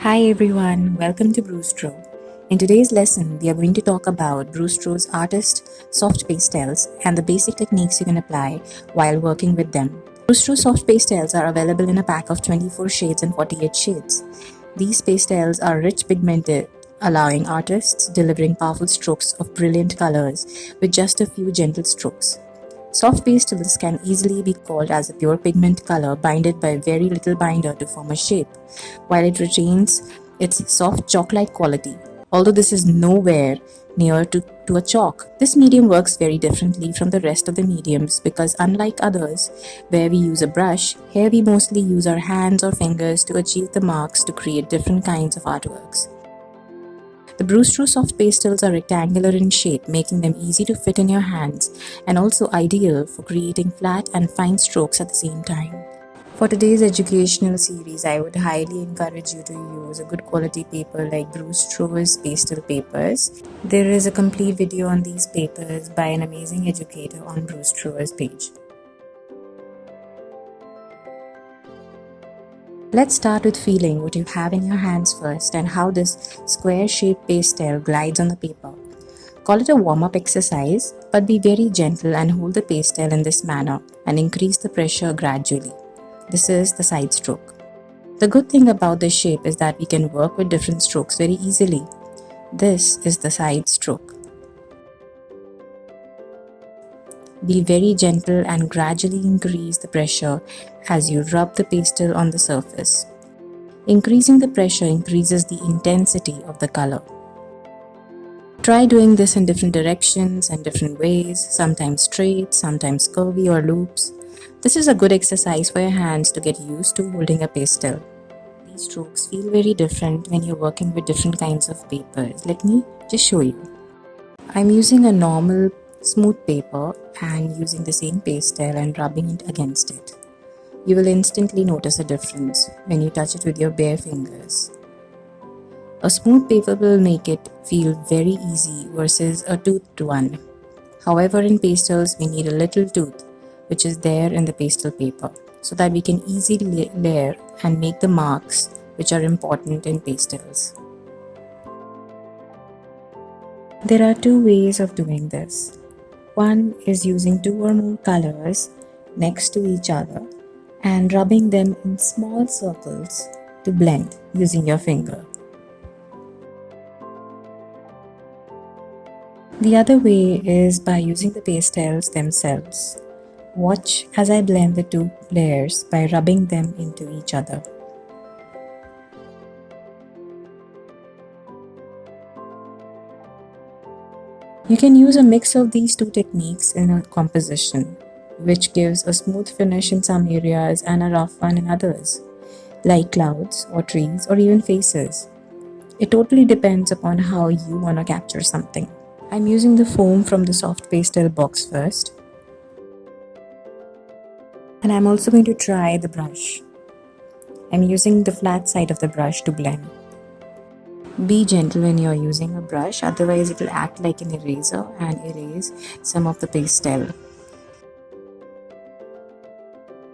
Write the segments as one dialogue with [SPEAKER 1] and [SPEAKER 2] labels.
[SPEAKER 1] Hi everyone, welcome to Brustro. In today's lesson, we are going to talk about Brustro's Artist Soft Pastels and the basic techniques you can apply while working with them. Brustro Soft Pastels are available in a pack of 24 shades and 48 shades. These pastels are rich pigmented, allowing artists delivering powerful strokes of brilliant colors with just a few gentle strokes. Soft pastels can easily be called as a pure pigment color binded by very little binder to form a shape, while it retains its soft chalk-like quality. Although this is nowhere near to a chalk, this medium works very differently from the rest of the mediums because unlike others, where we use a brush, here we mostly use our hands or fingers to achieve the marks to create different kinds of artworks. The Brustro Soft Pastels are rectangular in shape, making them easy to fit in your hands and also ideal for creating flat and fine strokes at the same time. For today's educational series, I would highly encourage you to use a good quality paper like Brustro's pastel papers. There is a complete video on these papers by an amazing educator on Brustro's page. Let's start with feeling what you have in your hands first and how this square-shaped pastel glides on the paper. Call it a warm-up exercise, but be very gentle and hold the pastel in this manner and increase the pressure gradually. This is the side stroke. The good thing about this shape is that we can work with different strokes very easily. This is the side stroke. Be very gentle and gradually increase the pressure as you rub the pastel on the surface. Increasing the pressure increases the intensity of the color. Try doing this in different directions and different ways, sometimes straight, sometimes curvy or loops. This is a good exercise for your hands to get used to holding a pastel. These strokes feel very different when you're working with different kinds of papers. Let me just show you. I'm using a normal smooth paper and using the same pastel and rubbing it against it. You will instantly notice a difference when you touch it with your bare fingers. A smooth paper will make it feel very easy versus a toothed one. However, in pastels, we need a little tooth, which is there in the pastel paper, so that we can easily layer and make the marks which are important in pastels. There are two ways of doing this. One is using two or more colors next to each other and rubbing them in small circles to blend using your finger. The other way is by using the pastels themselves. Watch as I blend the two layers by rubbing them into each other. You can use a mix of these two techniques in a composition, which gives a smooth finish in some areas and a rough one in others, like clouds or trees or even faces. It totally depends upon how you want to capture something. I'm using the foam from the soft pastel box first. And I'm also going to try the brush. I'm using the flat side of the brush to blend. Be gentle when you're using a brush, otherwise it will act like an eraser and erase some of the pastel.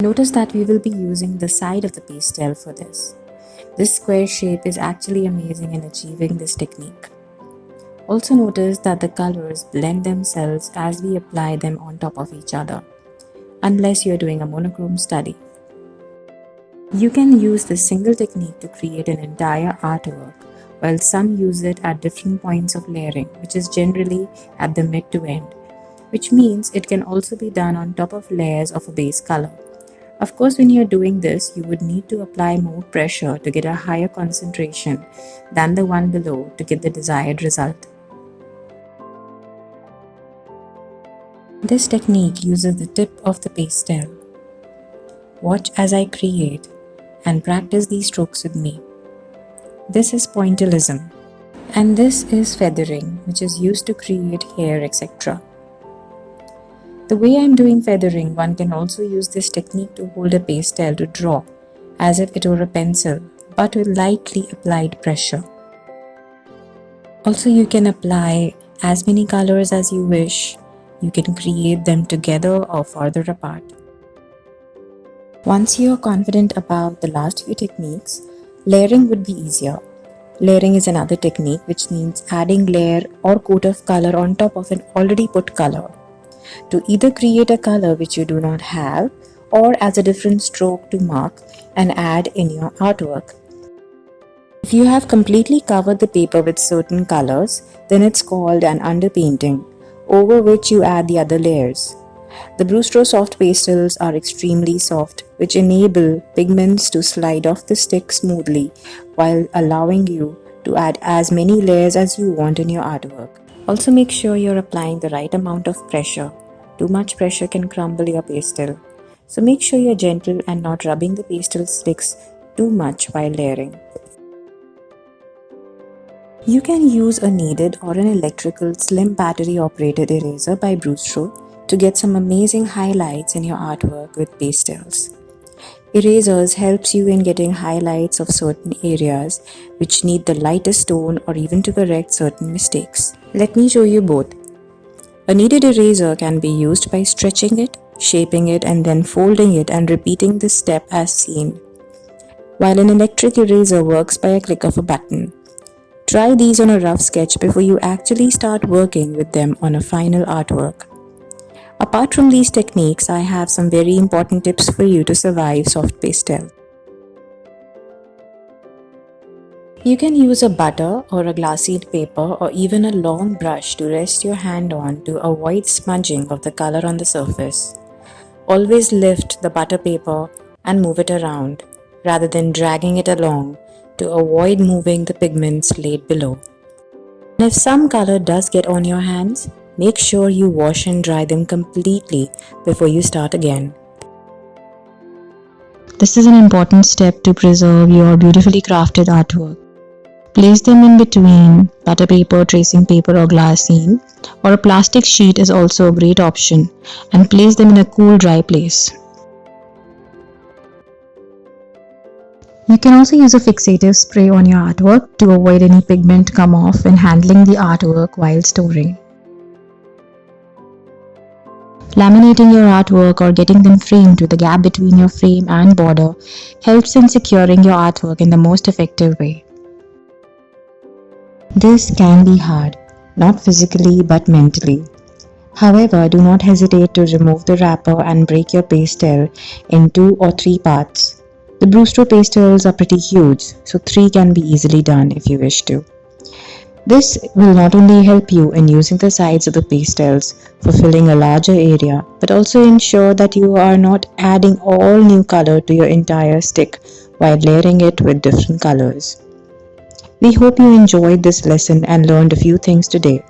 [SPEAKER 1] Notice that we will be using the side of the pastel for this. This square shape is actually amazing in achieving this technique. Also notice that the colors blend themselves as we apply them on top of each other, unless you're doing a monochrome study. You can use this single technique to create an entire artwork, while some use it at different points of layering, which is generally at the mid to end, which means it can also be done on top of layers of a base color. Of course, when you're doing this, you would need to apply more pressure to get a higher concentration than the one below to get the desired result. This technique uses the tip of the pastel. Watch as I create and practice these strokes with me. This is Pointalism, and this is feathering, which is used to create hair, etc. The way I'm doing feathering, one can also use this technique to hold a pastel to draw, as if it were a pencil, but with lightly applied pressure. Also, you can apply as many colors as you wish. You can create them together or farther apart. Once you are confident about the last few techniques, Layering would be easier. Layering is another technique which means adding layer or coat of color on top of an already put color to either create a color which you do not have or as a different stroke to mark and add in your artwork. If you have completely covered the paper with certain colors, then it's called an underpainting, over which you add the other layers. The Brustro Soft Pastels are extremely soft, which enable pigments to slide off the stick smoothly while allowing you to add as many layers as you want in your artwork. Also, make sure you're applying the right amount of pressure. Too much pressure can crumble your pastel. So make sure you're gentle and not rubbing the pastel sticks too much while layering. You can use a kneaded or an electrical slim battery operated eraser by Brustro to get some amazing highlights in your artwork with pastels. Erasers helps you in getting highlights of certain areas which need the lightest tone or even to correct certain mistakes. Let me show you both. A kneaded eraser can be used by stretching it, shaping it and then folding it and repeating this step as seen, while an electric eraser works by a click of a button. Try these on a rough sketch before you actually start working with them on a final artwork. Apart from these techniques, I have some very important tips for you to survive soft pastel. You can use a butter or a glassine paper or even a long brush to rest your hand on to avoid smudging of the color on the surface. Always lift the butter paper and move it around rather than dragging it along to avoid moving the pigments laid below. And if some color does get on your hands, make sure you wash and dry them completely before you start again.
[SPEAKER 2] This is an important step to preserve your beautifully crafted artwork. Place them in between butter paper, tracing paper or glassine, or a plastic sheet is also a great option, and place them in a cool, dry place. You can also use a fixative spray on your artwork to avoid any pigment come off when handling the artwork while storing. Laminating your artwork or getting them framed with the gap between your frame and border helps in securing your artwork in the most effective way. This can be hard, not physically but mentally. However, do not hesitate to remove the wrapper and break your pastel in 2 or 3 parts. The Brustro pastels are pretty huge, so 3 can be easily done if you wish to. This will not only help you in using the sides of the pastels for filling a larger area, but also ensure that you are not adding all new color to your entire stick while layering it with different colors. We hope you enjoyed this lesson and learned a few things today.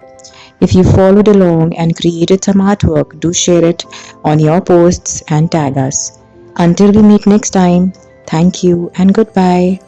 [SPEAKER 2] If you followed along and created some artwork, do share it on your posts and tag us. Until we meet next time, thank you and goodbye.